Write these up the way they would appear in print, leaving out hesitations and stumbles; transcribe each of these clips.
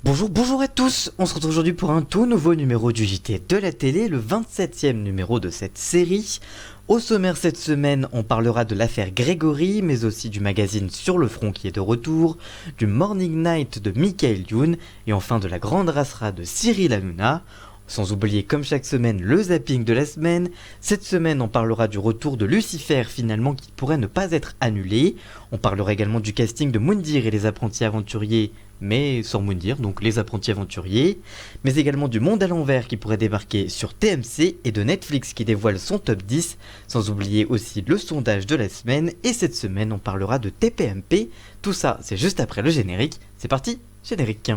Bonjour à tous, on se retrouve aujourd'hui pour un tout nouveau numéro du JT de la télé, le 27e numéro de cette série. Au sommaire cette semaine, on parlera de l'affaire Grégory, mais aussi du magazine Sur le Front qui est de retour, du Morning Night de Michael Youn, et enfin de la grande rasera de Cyril Hanouna. Sans oublier comme chaque semaine le zapping de la semaine. Cette semaine on parlera du retour de Lucifer finalement qui pourrait ne pas être annulé. On parlera également du casting de Moundir et les apprentis aventuriers, mais sans Moundir, donc les apprentis aventuriers. Mais également du Monde à l'envers qui pourrait débarquer sur TMC et de Netflix qui dévoile son top 10. Sans oublier aussi le sondage de la semaine. Et cette semaine on parlera de TPMP. Tout ça c'est juste après le générique. C'est parti, générique.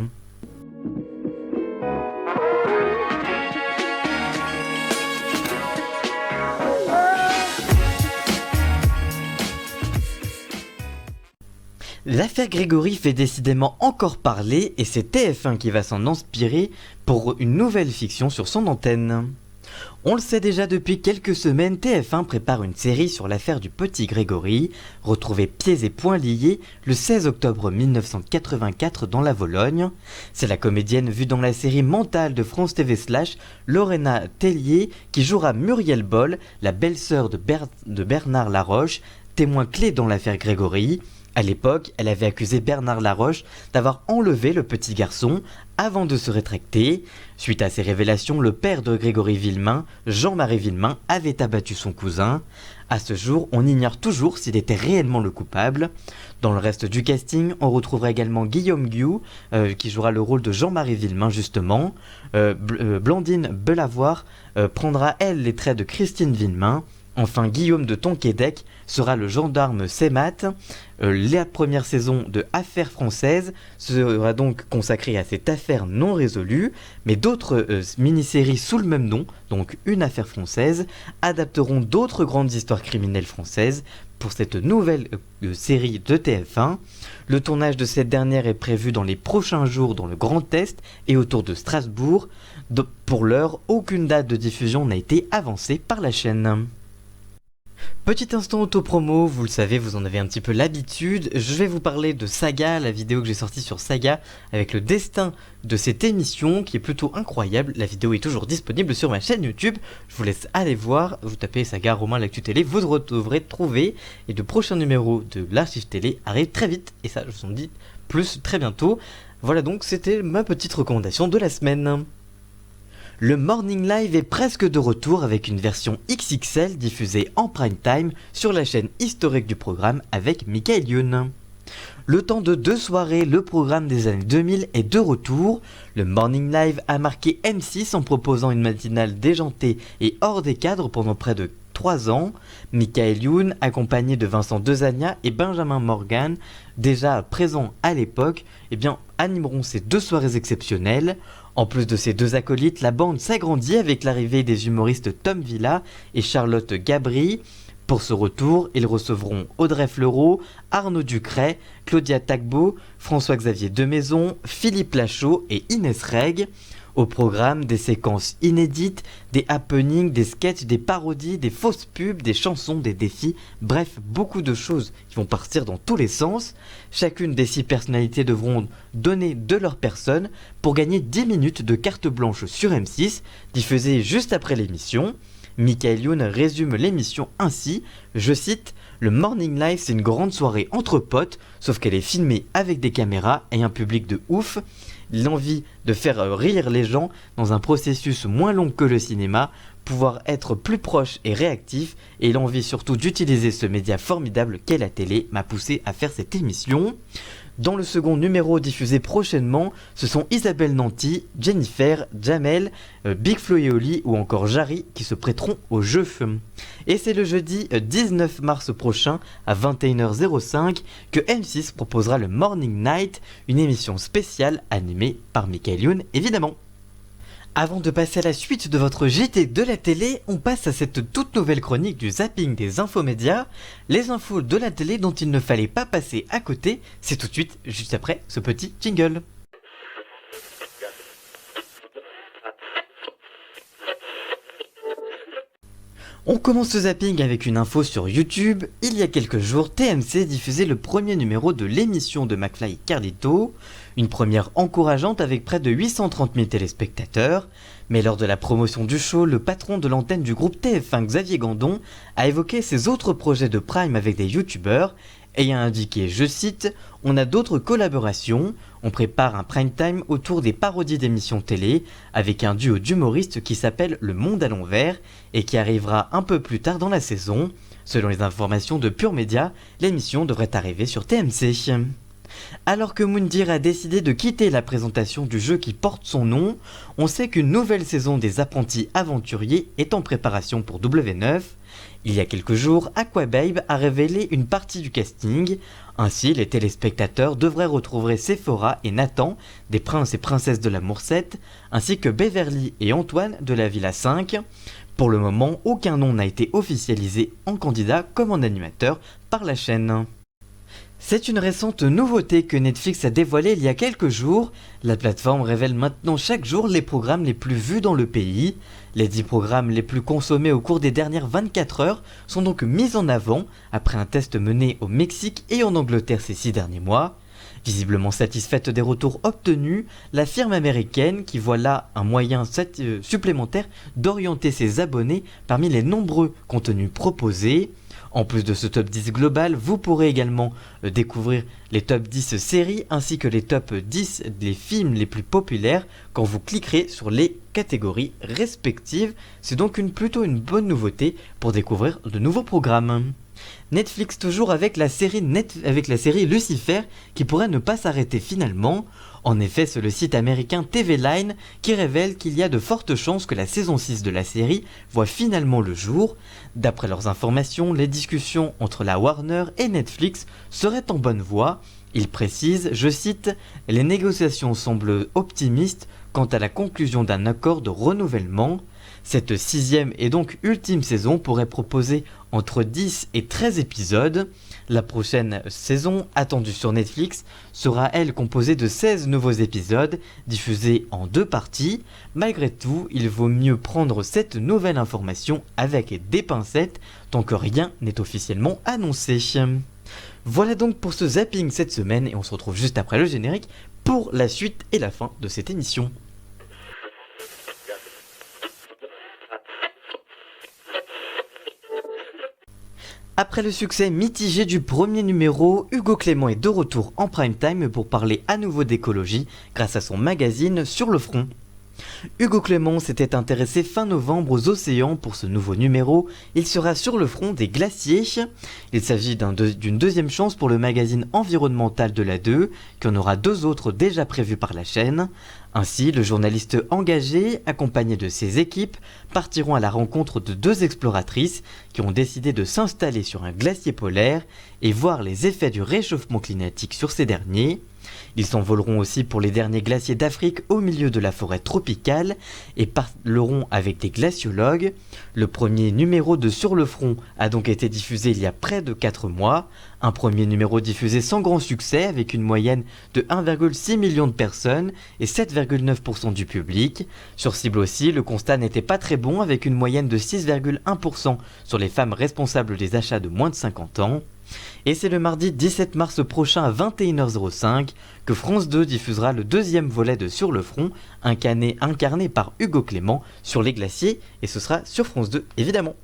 L'affaire Grégory fait décidément encore parler et c'est TF1 qui va s'en inspirer pour une nouvelle fiction sur son antenne. On le sait déjà depuis quelques semaines, TF1 prépare une série sur l'affaire du petit Grégory, retrouvé pieds et poings liés le 16 octobre 1984 dans la Vologne. C'est la comédienne vue dans la série Mental de France TV / Lorena Tellier qui jouera Muriel Boll, la belle-sœur de Bernard Laroche, témoin clé dans l'affaire Grégory. À l'époque, elle avait accusé Bernard Laroche d'avoir enlevé le petit garçon avant de se rétracter. Suite à ces révélations, le père de Grégory Villemain, Jean-Marie Villemain, avait abattu son cousin. À ce jour, on ignore toujours s'il était réellement le coupable. Dans le reste du casting, on retrouvera également Guillaume Guiou, qui jouera le rôle de Jean-Marie Villemain justement. Blandine Belavoir prendra elle les traits de Christine Villemain. Enfin, Guillaume de Tonquédec sera le gendarme Semat. La première saison de Affaires françaises sera donc consacrée à cette affaire non résolue, mais d'autres mini-séries sous le même nom, donc Une affaire française, adapteront d'autres grandes histoires criminelles françaises pour cette nouvelle série de TF1. Le tournage de cette dernière est prévu dans les prochains jours dans le Grand Est et autour de Strasbourg. Pour l'heure, aucune date de diffusion n'a été avancée par la chaîne. Petit instant auto-promo, vous le savez, vous en avez un petit peu l'habitude. Je vais vous parler de Saga, la vidéo que j'ai sortie sur Saga, avec le destin de cette émission qui est plutôt incroyable. La vidéo est toujours disponible sur ma chaîne YouTube. Je vous laisse aller voir, vous tapez Saga Romain L'Actu Télé, vous devrez trouver. Et de prochains numéros de l'Archive Télé arrivent très vite, et ça je vous en dis plus très bientôt. Voilà donc, c'était ma petite recommandation de la semaine. Le Morning Live est presque de retour avec une version XXL diffusée en prime time sur la chaîne historique du programme avec Michael Youn. Le temps de 2 soirées, le programme des années 2000 est de retour. Le Morning Live a marqué M6 en proposant une matinale déjantée et hors des cadres pendant près de 3 ans. Michael Youn, accompagné de Vincent Dezania et Benjamin Morgan, déjà présents à l'époque, animeront ces 2 soirées exceptionnelles. En plus de ces 2 acolytes, la bande s'agrandit avec l'arrivée des humoristes Tom Villa et Charlotte Gabri. Pour ce retour, ils recevront Audrey Fleurot, Arnaud Ducret, Claudia Tagbo, François-Xavier Demaison, Philippe Lachaud et Inès Reg. Au programme, des séquences inédites, des happenings, des sketchs, des parodies, des fausses pubs, des chansons, des défis, bref, beaucoup de choses qui vont partir dans tous les sens. Chacune des 6 personnalités devront donner de leur personne pour gagner 10 minutes de carte blanche sur M6, diffusée juste après l'émission. Michael Youn résume l'émission ainsi, je cite, « Le Morning Live c'est une grande soirée entre potes, sauf qu'elle est filmée avec des caméras et un public de ouf. L'envie de faire rire les gens dans un processus moins long que le cinéma, pouvoir être plus proche et réactif, et l'envie surtout d'utiliser ce média formidable qu'est la télé m'a poussé à faire cette émission. » Dans le second numéro diffusé prochainement, ce sont Isabelle Nanty, Jennifer, Jamel, Big Flo et Oli ou encore Jarry qui se prêteront au jeu. Et c'est le jeudi 19 mars prochain à 21h05 que M6 proposera le Morning Night, une émission spéciale animée par Michael Youn évidemment. Avant de passer à la suite de votre JT de la télé, on passe à cette toute nouvelle chronique du zapping des infomédias. Les infos de la télé dont il ne fallait pas passer à côté, c'est tout de suite, juste après ce petit jingle. On commence ce zapping avec une info sur YouTube. Il y a quelques jours, TMC diffusait le premier numéro de l'émission de McFly et Carlito, une première encourageante avec près de 830 000 téléspectateurs. Mais lors de la promotion du show, le patron de l'antenne du groupe TF1, Xavier Gandon, a évoqué ses autres projets de prime avec des youtubeurs et a indiqué, je cite, « On a d'autres collaborations, on prépare un prime time autour des parodies d'émissions télé avec un duo d'humoristes qui s'appelle Le Monde à l'envers et qui arrivera un peu plus tard dans la saison. Selon les informations de Pure Média, l'émission devrait arriver sur TMC. » Alors que Moundir a décidé de quitter la présentation du jeu qui porte son nom, on sait qu'une nouvelle saison des apprentis aventuriers est en préparation pour W9. Il y a quelques jours, Aquababe a révélé une partie du casting. Ainsi, les téléspectateurs devraient retrouver Sephora et Nathan, des princes et princesses de l'amour 7, ainsi que Beverly et Antoine de la Villa 5. Pour le moment, aucun nom n'a été officialisé en candidat comme en animateur par la chaîne. C'est une récente nouveauté que Netflix a dévoilée il y a quelques jours. La plateforme révèle maintenant chaque jour les programmes les plus vus dans le pays. Les 10 programmes les plus consommés au cours des dernières 24 heures sont donc mis en avant après un test mené au Mexique et en Angleterre ces 6 derniers mois. Visiblement satisfaite des retours obtenus, la firme américaine, qui voit là un moyen supplémentaire d'orienter ses abonnés parmi les nombreux contenus proposés. En plus de ce top 10 global, vous pourrez également découvrir les top 10 séries ainsi que les top 10 des films les plus populaires quand vous cliquerez sur les catégories respectives. C'est donc plutôt une bonne nouveauté pour découvrir de nouveaux programmes. Netflix toujours avec la série Lucifer qui pourrait ne pas s'arrêter finalement. En effet, c'est le site américain TV Line qui révèle qu'il y a de fortes chances que la saison 6 de la série voit finalement le jour. D'après leurs informations, les discussions entre la Warner et Netflix seraient en bonne voie. Ils précisent, je cite, « Les négociations semblent optimistes quant à la conclusion d'un accord de renouvellement. Cette 6e et donc ultime saison pourrait proposer entre 10 et 13 épisodes. La prochaine saison, attendue sur Netflix, sera elle composée de 16 nouveaux épisodes diffusés en 2 parties. Malgré tout, il vaut mieux prendre cette nouvelle information avec des pincettes tant que rien n'est officiellement annoncé. Voilà donc pour ce zapping cette semaine et on se retrouve juste après le générique pour la suite et la fin de cette émission. Après le succès mitigé du premier numéro, Hugo Clément est de retour en prime time pour parler à nouveau d'écologie grâce à son magazine Sur le Front. Hugo Clément s'était intéressé fin novembre aux océans pour ce nouveau numéro. Il sera sur le front des glaciers. Il s'agit d'une deuxième chance pour le magazine environnemental de la 2, qui en aura 2 autres déjà prévus par la chaîne. Ainsi, le journaliste engagé, accompagné de ses équipes, partiront à la rencontre de 2 exploratrices qui ont décidé de s'installer sur un glacier polaire et voir les effets du réchauffement climatique sur ces derniers. Ils s'envoleront aussi pour les derniers glaciers d'Afrique au milieu de la forêt tropicale et parleront avec des glaciologues. Le premier numéro de Sur le Front a donc été diffusé il y a près de 4 mois. Un premier numéro diffusé sans grand succès avec une moyenne de 1,6 million de personnes et 7,9% du public. Sur cible aussi, le constat n'était pas très bon avec une moyenne de 6,1% sur les femmes responsables des achats de moins de 50 ans. Et c'est le mardi 17 mars prochain à 21h05 que France 2 diffusera le 2e volet de Sur le Front, incarné par Hugo Clément sur les glaciers, et ce sera sur France 2 évidemment.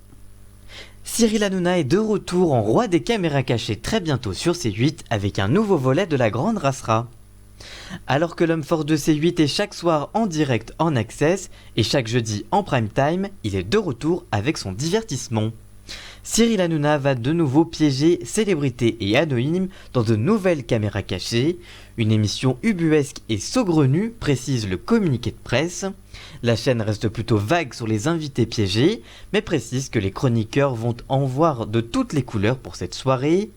Cyril Hanouna est de retour en roi des caméras cachées très bientôt sur C8 avec un nouveau volet de la Grande Rassera. Alors que l'homme fort de C8 est chaque soir en direct en access et chaque jeudi en prime time, il est de retour avec son divertissement. Cyril Hanouna va de nouveau piéger célébrités et anonymes dans de nouvelles caméras cachées. Une émission ubuesque et saugrenue, précise le communiqué de presse. La chaîne reste plutôt vague sur les invités piégés, mais précise que les chroniqueurs vont en voir de toutes les couleurs pour cette soirée.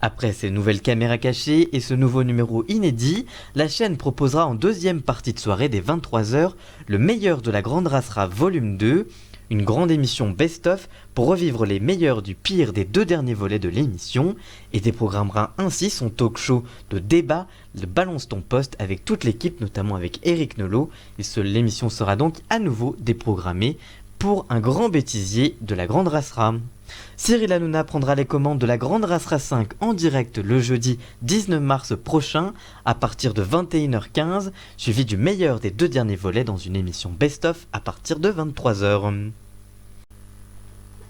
Après ces nouvelles caméras cachées et ce nouveau numéro inédit, la chaîne proposera en 2e partie de soirée dès 23h le meilleur de la Grande Rassera volume 2, une grande émission best-of pour revivre les meilleurs du pire des 2 derniers volets de l'émission et déprogrammera ainsi son talk show de débat, le Balance ton poste avec toute l'équipe, notamment avec Eric Nolot. L'émission sera donc à nouveau déprogrammée pour un grand bêtisier de la Grande Rasera. Cyril Hanouna prendra les commandes de la Grande Rasera 5 en direct le jeudi 19 mars prochain à partir de 21h15, suivi du meilleur des 2 derniers volets dans une émission best-of à partir de 23h.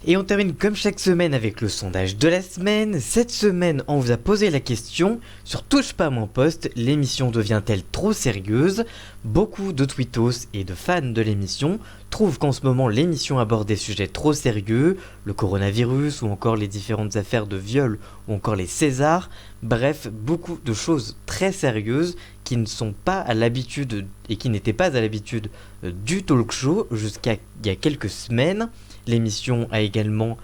Et on termine comme chaque semaine avec le sondage de la semaine. Cette semaine, on vous a posé la question sur Touche pas à mon poste, l'émission devient-elle trop sérieuse? Beaucoup de tweetos et de fans de l'émission trouvent qu'en ce moment l'émission aborde des sujets trop sérieux, le coronavirus ou encore les différentes affaires de viol ou encore les Césars, bref, beaucoup de choses très sérieuses qui ne sont pas à l'habitude et qui n'étaient pas à l'habitude du talk show jusqu'à il y a quelques semaines. L'émission a également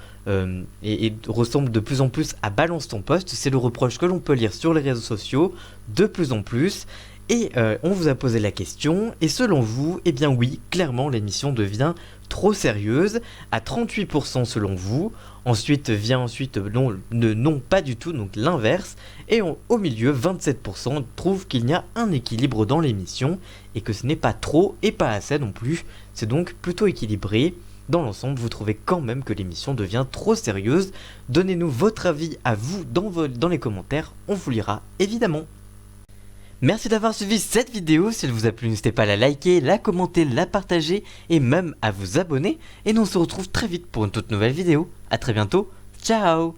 et ressemble de plus en plus à Balance ton poste, c'est le reproche que l'on peut lire sur les réseaux sociaux de plus en plus. Et on vous a posé la question, et selon vous, eh bien oui, clairement l'émission devient trop sérieuse, à 38% selon vous. Ensuite vient non pas du tout, donc l'inverse. Et au milieu, 27% trouvent qu'il y a un équilibre dans l'émission, et que ce n'est pas trop et pas assez non plus, c'est donc plutôt équilibré. Dans l'ensemble, vous trouvez quand même que l'émission devient trop sérieuse. Donnez-nous votre avis à vous dans les commentaires, on vous lira évidemment. Merci d'avoir suivi cette vidéo, si elle vous a plu n'hésitez pas à la liker, la commenter, la partager et même à vous abonner. Et nous on se retrouve très vite pour une toute nouvelle vidéo. A très bientôt, ciao.